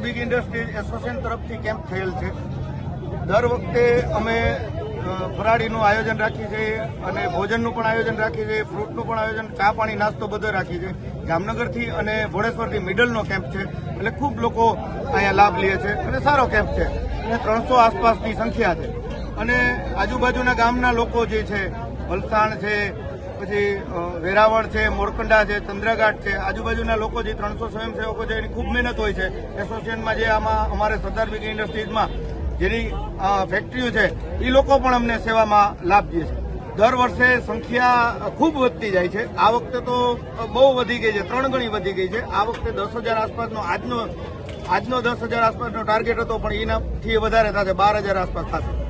Big industries association તરફથી camp થયેલ છે। દર વખતે અમે ફરાળીનું આયોજન રાખીએ છીએ અને ભોજનનું પણ આયોજન રાખીએ છીએ, ફ્રૂટનું પણ આયોજન, ચા પાણી નાસ્તો બધો રાખીએ છીએ। જામનગરથી અને ભોળેશ્વરથી મિડલનો કેમ્પ છે, એટલે ખૂબ લોકો અહીંયા લાભ લે છે અને સારો કેમ્પ છે અને 300 આસપાસની સંખ્યા છે। અને આજુબાજુના ગામના લોકો જે છે, વલસાડ છે, પછી વેરાવળ છે, મોરકંડા છે, ચંદ્રઘાટ છે, આજુબાજુના લોકો જે 300 સ્વયંસેવકો છે એની ખૂબ મહેનત હોય છે એસોસિએશનમાં। જે આમાં અમારે સરદાર બિગ ઇન્ડસ્ટ્રીઝમાં જેની ફેક્ટરીઓ છે એ લોકો પણ અમને સેવામાં લાભ દે છે। દર વર્ષે સંખ્યા ખૂબ વધતી જાય છે। આ વખતે તો બહુ વધી ગઈ છે, 3 ગણી વધી ગઈ છે। આ વખતે 10,000 આસપાસનો આજનો 10,000 આસપાસનો ટાર્ગેટ હતો, પણ એનાથી વધારે થશે, 12,000 આસપાસ થશે।